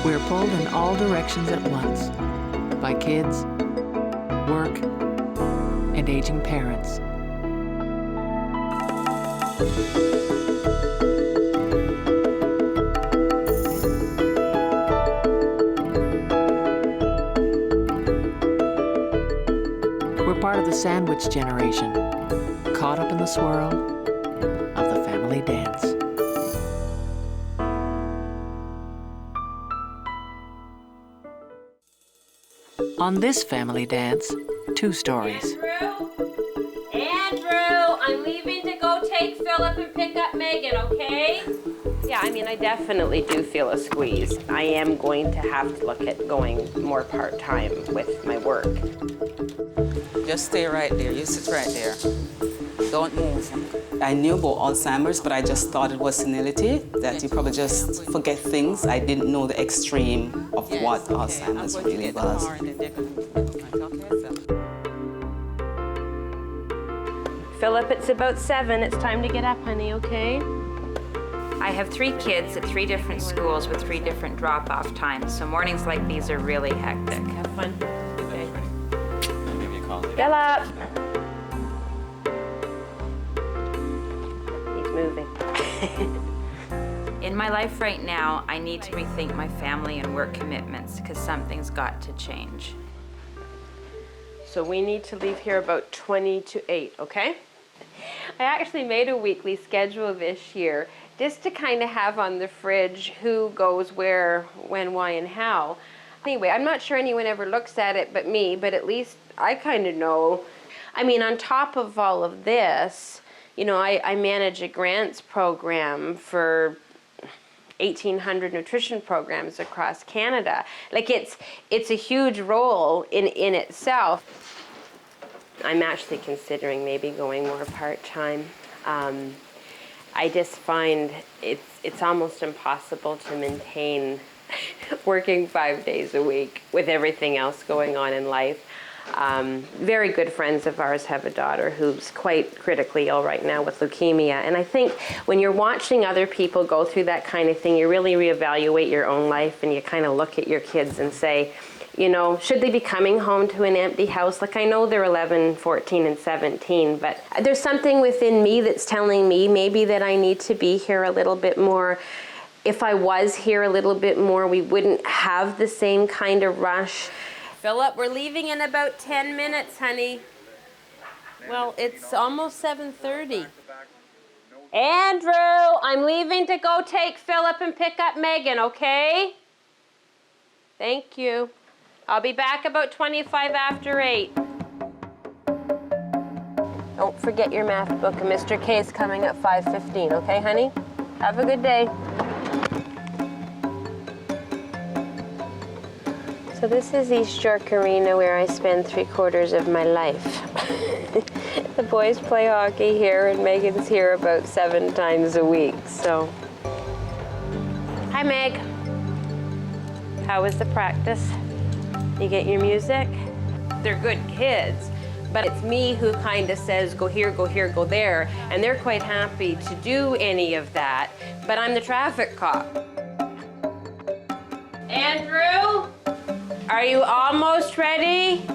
We're pulled in all directions at once by kids, work, and aging parents. We're part of the sandwich generation, caught up in the swirl of the family dance. On this family dance, 2 stories. Andrew, I'm leaving to go take Philip and pick up Megan, okay? Yeah, I mean, I definitely do feel a squeeze. I am going to have to look at going more part-time with my work. Just stay right there. You sit right there. Don't move. I knew about Alzheimer's, but I just thought it was senility, that you probably just forget things. I didn't know the extreme of what Alzheimer's really was. Philip, it's about 7. It's time to get up, honey, okay? I have 3 kids at 3 different schools with 3 different drop-off times, so mornings like these are really hectic. Have fun. Okay. Philip! He's moving. In my life right now, I need to rethink my family and work commitments because something's got to change. So we need to leave here about 20 to 8, okay? I actually made a weekly schedule this year just to kind of have on the fridge who goes where, when, why, and how. Anyway, I'm not sure anyone ever looks at it but me, but at least I kind of know. I mean, on top of all of this, you know, I manage a grants program for 1,800 nutrition programs across Canada. Like, it's a huge role in itself. I'm actually considering maybe going more part-time. I just find it's almost impossible to maintain working 5 days a week with everything else going on in life. Very good friends of ours have a daughter who's quite critically ill right now with leukemia. And I think when you're watching other people go through that kind of thing, you really reevaluate your own life and you kind of look at your kids and say, you know, should they be coming home to an empty house? Like, I know they're 11, 14, and 17, but there's something within me that's telling me maybe that I need to be here a little bit more. If I was here a little bit more, we wouldn't have the same kind of rush. Philip, we're leaving in about 10 minutes, honey. Well, it's almost 7:30. Andrew, I'm leaving to go take Philip and pick up Megan, okay? Thank you. I'll be back about 25 after 8. Don't forget your math book, and Mr. K is coming at 5:15, okay, honey? Have a good day. So this is East York Arena, where I spend 3/4 of my life. The boys play hockey here, and Megan's here about 7 times a week, so. Hi, Meg. How was the practice? You get your music? They're good kids, but it's me who kind of says, go here, go here, go there, and they're quite happy to do any of that, but I'm the traffic cop. Andrew? Are you almost ready?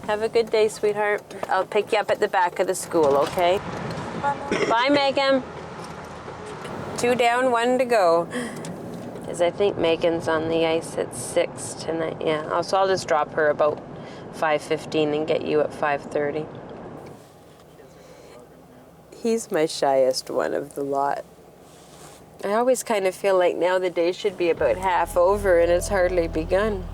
Have a good day, sweetheart. I'll pick you up at the back of the school, okay? Bye, Megan. 2 down, 1 to go. Because I think Megan's on the ice at 6 tonight. Yeah, so I'll just drop her about 5:15 and get you at 5:30. He's my shyest one of the lot. I always kind of feel like now the day should be about half over and it's hardly begun.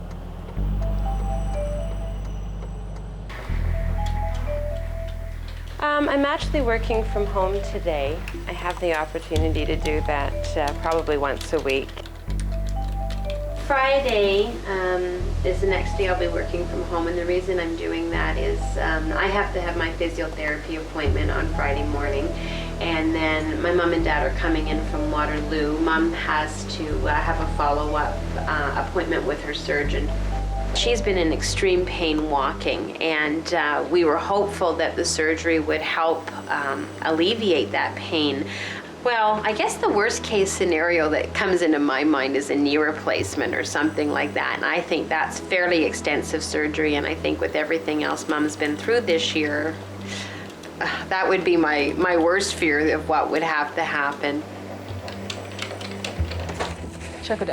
I'm actually working from home today. I have the opportunity to do that probably once a week. Friday is the next day I'll be working from home, and the reason I'm doing that is I have to have my physiotherapy appointment on Friday morning, and then my mom and dad are coming in from Waterloo. Mom has to have a follow-up appointment with her surgeon. She's been in extreme pain walking, and we were hopeful that the surgery would help alleviate that pain. Well, I guess the worst case scenario that comes into my mind is a knee replacement or something like that. And I think that's fairly extensive surgery. And I think with everything else Mom's been through this year, that would be my worst fear of what would have to happen. Check with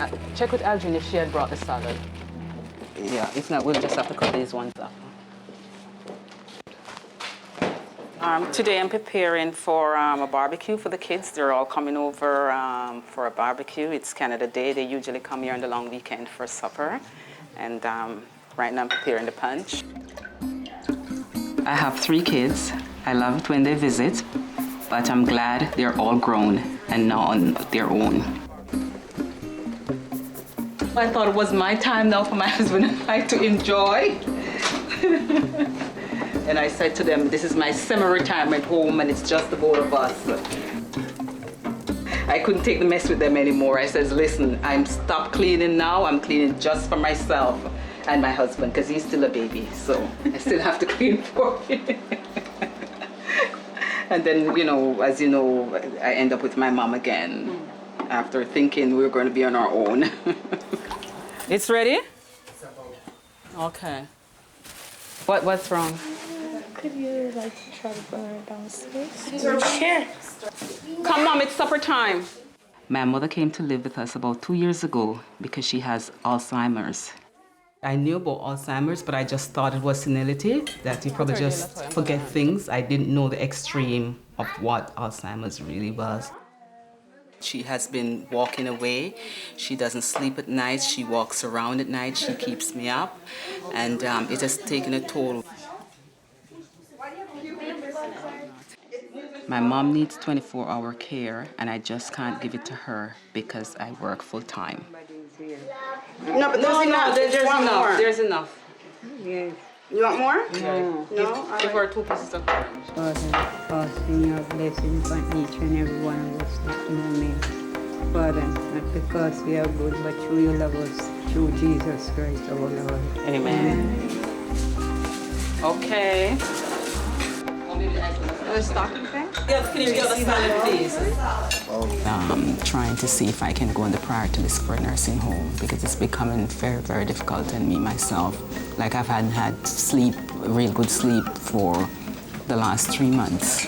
Aldrin if she had brought the salad. Yeah, if not, we'll just have to cut these ones up. Today I'm preparing for a barbecue for the kids. They're all coming over for a barbecue. It's Canada Day. They usually come here on the long weekend for supper. And right now I'm preparing the punch. I have 3 kids. I love it when they visit, but I'm glad they're all grown and now on their own. I thought it was my time now for my husband and I to enjoy. And I said to them, this is my semi-retirement home and it's just the both of us. I couldn't take the mess with them anymore. I said, listen, I'm stopped cleaning now. I'm cleaning just for myself and my husband because he's still a baby. So I still have to clean for him. And then, you know, as you know, I end up with my mom again after thinking we were going to be on our own. It's ready? Okay. What's wrong? Could you try to bring her downstairs? Sure. Come, Mom, it's supper time. My mother came to live with us about 2 years ago because she has Alzheimer's. I knew about Alzheimer's, but I just thought it was senility, that you probably just forget things. I didn't know the extreme of what Alzheimer's really was. She has been walking away. She doesn't sleep at night. She walks around at night. She keeps me up. And it has taken a toll. My mom needs 24-hour care, and I just can't give it to her because I work full-time. No, but there's enough. There's enough. There's enough. Yes. You want more? No. Give her 2 pieces of orange. Father, send your blessings on each and every one of us this moment. Father, not because we are good, but through you love us, through Jesus Christ our Lord. Amen. Okay. Stocking thing? Yeah, can you get the salad, please? Trying to see if I can go on the priority list for a nursing home because it's becoming very, very difficult on me myself. Like I hadn't had sleep, real good sleep for the last 3 months.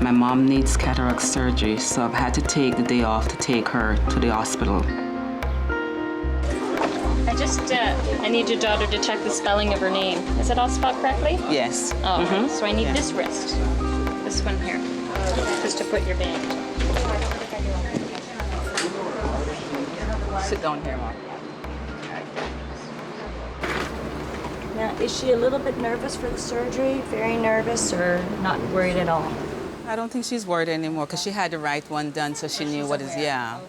My mom needs cataract surgery, so I've had to take the day off to take her to the hospital. I need your daughter to check the spelling of her name. Is it all spelled correctly? Yes. Oh, so I need this wrist. This one here. Just to put your band. Sit down here, Mom. Now, is she a little bit nervous for the surgery? Very nervous or not worried at all? I don't think she's worried anymore because she had the right one done, so she knew what is, yeah.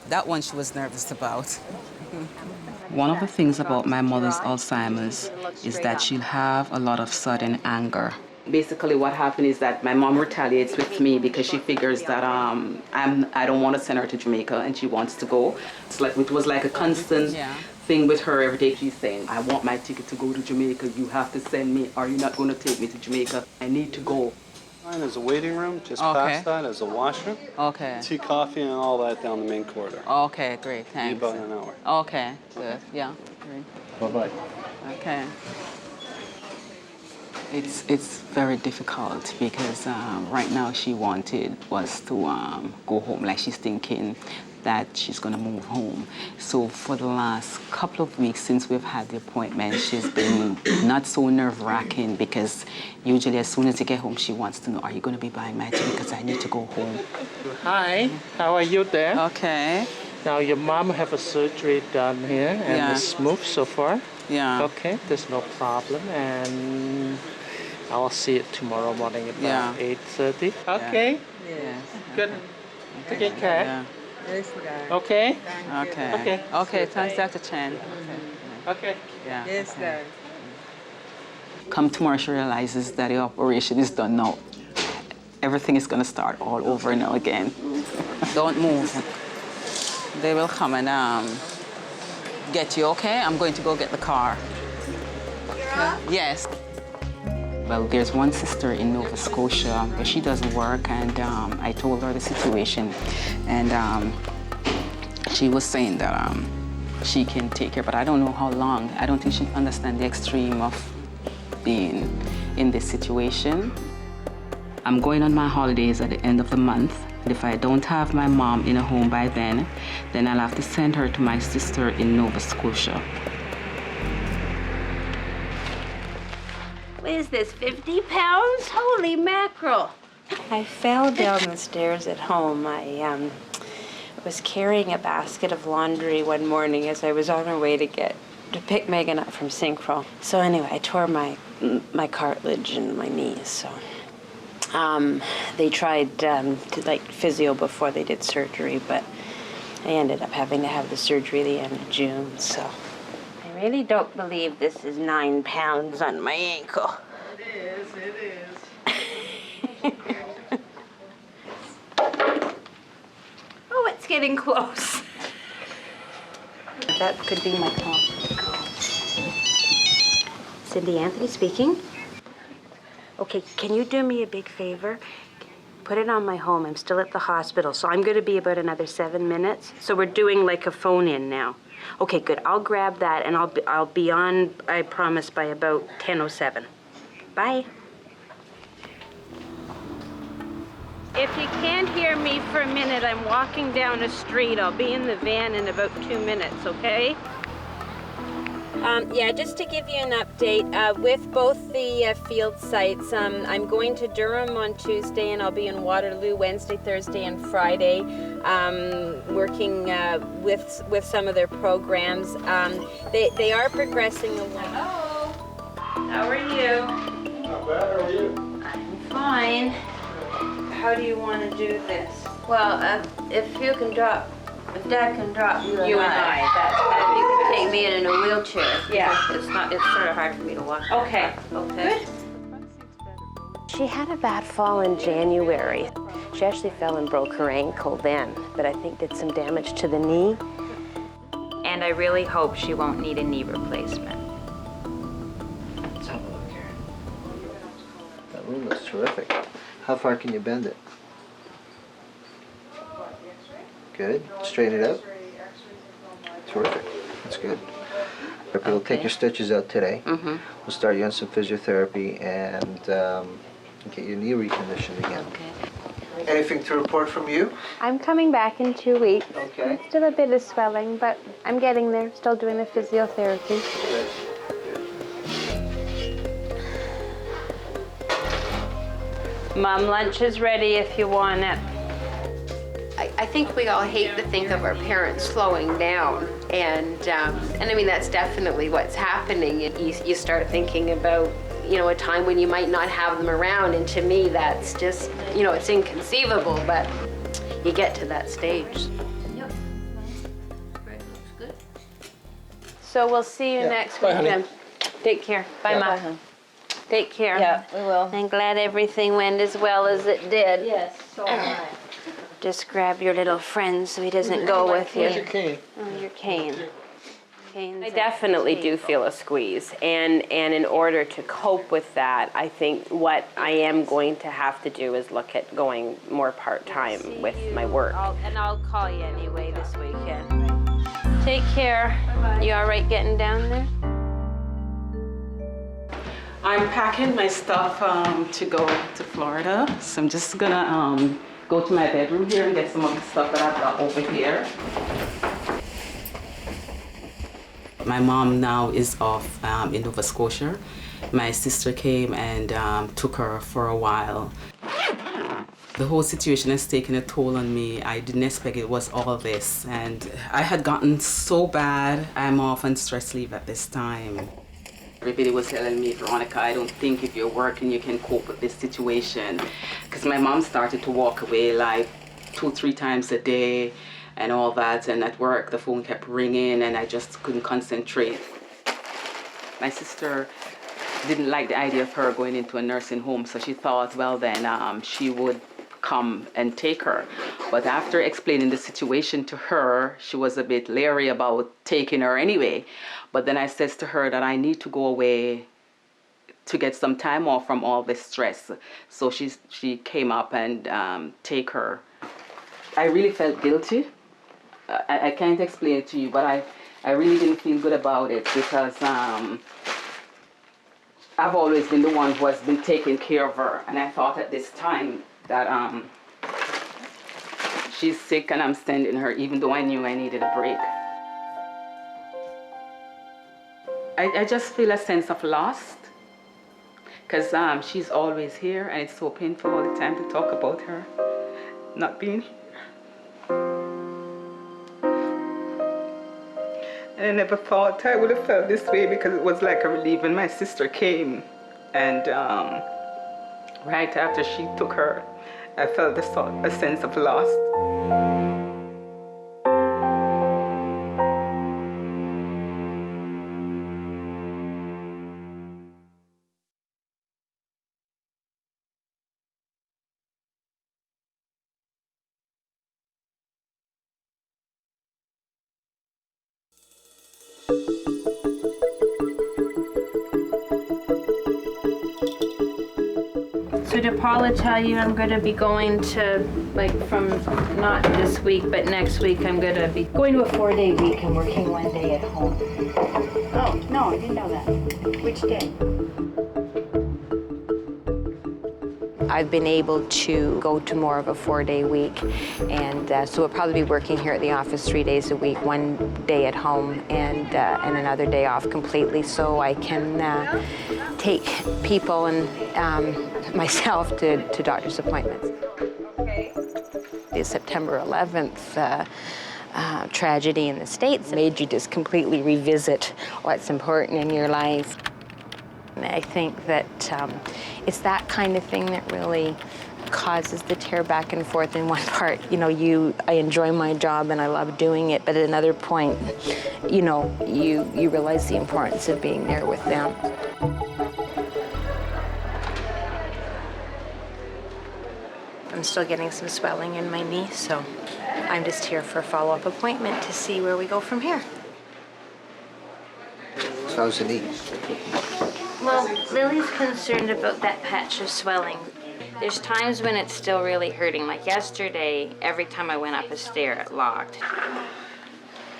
That one she was nervous about. One of the things about my mother's Alzheimer's is that she'll have a lot of sudden anger. Basically what happened is that my mom retaliates with me because she figures that I don't want to send her to Jamaica and she wants to go. It was like a constant thing with her every day. She's saying, I want my ticket to go to Jamaica. You have to send me. Are you not going to take me to Jamaica? I need to go. There's a waiting room just past that as a washroom. Okay. Tea, coffee, and all that down the main corridor. Okay, great, thanks. Be about an hour. Okay, good, yeah. Great. Bye-bye. Okay. It's very difficult because right now she wanted was to go home. Like she's thinking that she's going to move home. So for the last couple of weeks since we've had the appointment, she's been not so nerve-wracking because usually as soon as you get home, she wants to know, are you going to be buying my ticket because I need to go home? Hi, how are you there? Okay. Now your mom have a surgery done here and it's smooth so far. Yeah. Okay, there's no problem, and I'll see it tomorrow morning about 8:30. Okay. Yes. Good. Take care. Yeah. Yes, God. Okay. Okay. Okay. Okay. Thanks, Dr. Chen. Okay. Yeah. Yes, God. Come tomorrow, she realizes that the operation is done now. Everything is going to start all over now again. Don't move. They will come and get you, okay? I'm going to go get the car. You're up? Yes. Well, there's one sister in Nova Scotia where she doesn't work, and I told her the situation, and she was saying that she can take care, but I don't know how long. I don't think she understands the extreme of being in this situation. I'm going on my holidays at the end of the month, and if I don't have my mom in a home by then I'll have to send her to my sister in Nova Scotia. What is this, 50 pounds? Holy mackerel. I fell down the stairs at home. I was carrying a basket of laundry one morning as I was on our way to pick Megan up from Synchro. So anyway, I tore my cartilage in my knees, so. They tried to physio before they did surgery, but I ended up having to have the surgery the end of June, so. I really don't believe this is 9 pounds on my ankle. It is. Oh, it's getting close. That could be my conference call. Cindy Anthony speaking. Okay, can you do me a big favor? Put it on my home. I'm still at the hospital, so I'm going to be about another 7 minutes. So we're doing like a phone-in now. Okay, good. I'll grab that, and I'll be on, I promise, by about 10:07. Bye. If you can't hear me for a minute, I'm walking down a street. I'll be in the van in about 2 minutes, okay? Yeah, just to give you an update, with both the field sites, I'm going to Durham on Tuesday, and I'll be in Waterloo Wednesday, Thursday, and Friday, working with some of their programs. They are progressing along. Hello. How are you? Not bad, how are you? I'm fine. How do you want to do this? Well, if Dad can drop you and I, you can take me in a wheelchair. Yeah. It's sort of hard for me to walk. Okay. Okay. Good. She had a bad fall in January. She actually fell and broke her ankle then, but I think did some damage to the knee. And I really hope she won't need a knee replacement. Let's have a look here. That room looks terrific. How far can you bend it? Good. Straighten it out. Terrific. That's good. We'll take your stitches out today. We'll start you on some physiotherapy and get your knee reconditioned again. Okay. Anything to report from you? I'm coming back in 2 weeks. Okay. Still a bit of swelling, but I'm getting there. Still doing the physiotherapy. Good. Mom, lunch is ready if you want it. I think we all hate to think of our parents slowing down, and I mean that's definitely what's happening. You start thinking about, a time when you might not have them around, and to me that's just, it's inconceivable, but you get to that stage. Yep. Right, looks good. So we'll see you next week then. Take care. Bye, Ma. Bye. Take care. Yeah, we will. I'm glad everything went as well as it did. Yes, so am I. Just grab your little friend so he doesn't go with you. Where's your cane? Oh, your cane. I definitely do feel a squeeze, and in order to cope with that, I think what I am going to have to do is look at going more part-time with my work. And I'll call you anyway this weekend. Take care. Bye-bye. You all right getting down there? I'm packing my stuff to go to Florida, so I'm just gonna go to my bedroom here and get some of the stuff that I've got over here. My mom now is off in Nova Scotia. My sister came and took her for a while. The whole situation has taken a toll on me. I didn't expect it was all this, and I had gotten so bad. I'm off on stress leave at this time. Everybody was telling me, Veronica, I don't think if you're working you can cope with this situation. Because my mom started to walk away like 2-3 times a day and all that, and at work the phone kept ringing and I just couldn't concentrate. My sister didn't like the idea of her going into a nursing home, so she thought, well then, she would come and take her. But after explaining the situation to her, she was a bit leery about taking her anyway. But then I says to her that I need to go away to get some time off from all this stress. So she came up and take her. I really felt guilty. I can't explain it to you, but I really didn't feel good about it because I've always been the one who has been taking care of her, and I thought at this time that she's sick and I'm sending her, even though I knew I needed a break. I just feel a sense of loss because she's always here, and it's so painful all the time to talk about her not being here. And I never thought I would have felt this way because it was like a relief when my sister came. And right after she took her, I felt a sense of loss. So did Paula tell you I'm going to be going to, like, from not this week, but next week I'm going to be Going to a 4-day week and working 1 day at home. Oh, no, I didn't know that. Which day? I've been able to go to more of a 4-day week, and so we'll probably be working here at the office 3 days a week, 1 day at home, and another day off completely, so I can take people and myself to doctor's appointments. The September 11th tragedy in the States made you just completely revisit what's important in your life. And I think that it's that kind of thing that really causes the tear back and forth. In one part, you know, I enjoy my job and I love doing it, but at another point, you know, you realize the importance of being there with them. I'm still getting some swelling in my knee, so I'm just here for a follow-up appointment to see where we go from here. So how's the knee? Well, Lily's concerned about that patch of swelling. There's times when it's still really hurting. Like yesterday, every time I went up a stair, it locked.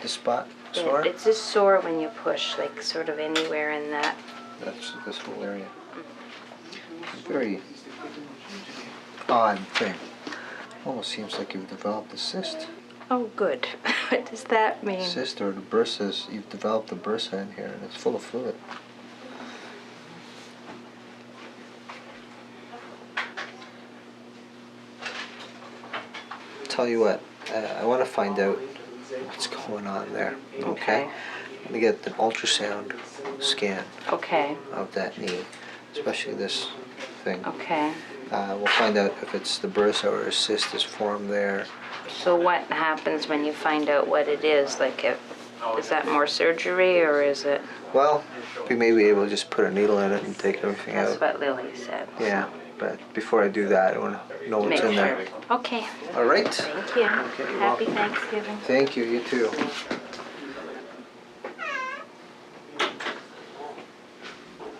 The spot sore? It's just sore when you push, like sort of anywhere in that. That's this whole area. Very odd thing. Almost seems like you've developed a cyst. Oh, good. What does that mean? Cyst or the bursa, you've developed a bursa in here and it's full of fluid. Tell you what, I want to find out what's going on there. Okay. I'm gonna get an ultrasound scan. Okay. Of that knee, especially this thing. Okay. We'll find out if it's the bursa or a cyst is formed there. So what happens when you find out what it is? Like, is that more surgery or is it? Well, we may be able to just put a needle in it and take everything out. That's what Lily said. Yeah, but before I do that, I want to know what's in there. Okay. All right. Thank you. Okay, you're Happy welcome. Thanksgiving. Thank you. You too.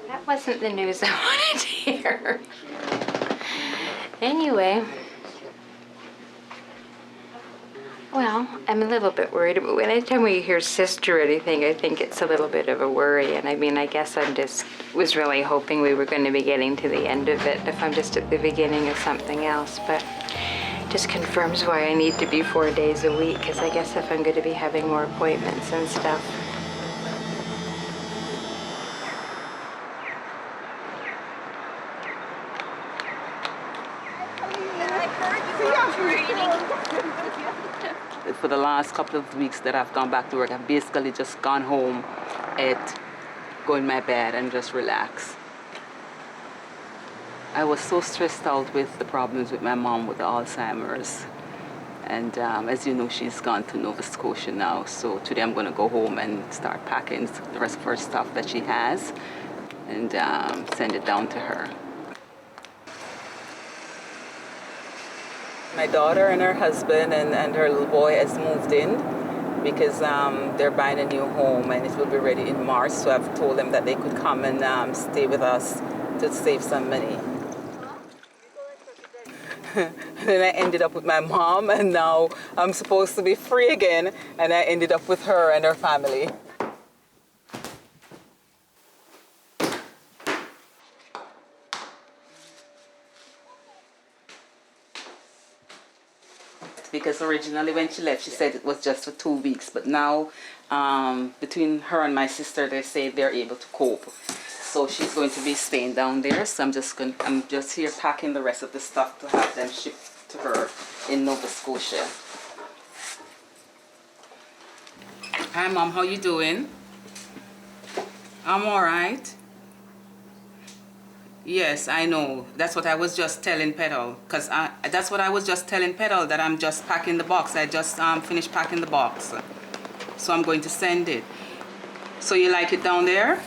That wasn't the news I wanted to hear. Anyway. Well, I'm a little bit worried, but anytime we hear cyst or anything, I think it's a little bit of a worry. And I mean, I guess was really hoping we were going to be getting to the end of it if I'm just at the beginning of something else. But it just confirms why I need to be 4 days a week, because I guess if I'm going to be having more appointments and stuff. For the last couple of weeks that I've gone back to work, I've basically just gone home, go in my bed and just relax. I was so stressed out with the problems with my mom with the Alzheimer's. And as you know, she's gone to Nova Scotia now. So today I'm going to go home and start packing the rest of her stuff that she has and send it down to her. My daughter and her husband and her little boy has moved in because they're buying a new home and it will be ready in March. So I've told them that they could come and stay with us to save some money. Then I ended up with my mom, and now I'm supposed to be free again, and I ended up with her and her family. Because originally when she left, she said it was just for 2 weeks, but now between her and my sister, they say they're able to cope. So she's going to be staying down there. So I'm just here packing the rest of the stuff to have them shipped to her in Nova Scotia. Hi, Mom. How you doing? I'm all right. Yes, I know. That's what I was just telling Petal. That's what I was just telling Petal, that I'm just packing the box. I just finished packing the box. So I'm going to send it. So you like it down there?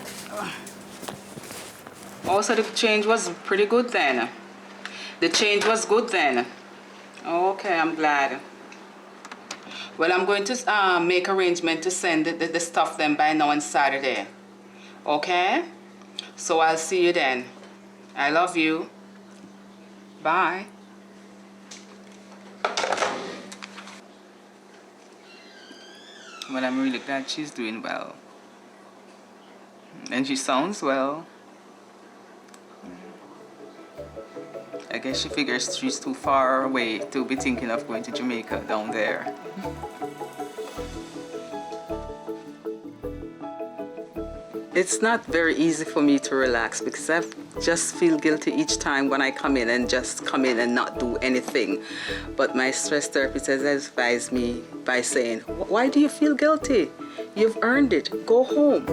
Also, the change was pretty good then. The change was good then. Okay, I'm glad. Well, I'm going to make arrangement to send the stuff then by now on Saturday. Okay? So I'll see you then. I love you. Bye. Well, I'm really glad she's doing well. And she sounds well. I guess she figures she's too far away to be thinking of going to Jamaica down there. It's not very easy for me to relax because I just feel guilty each time when I come in and just come in and not do anything. But my stress therapist has advised me by saying, why do you feel guilty? You've earned it. Go home.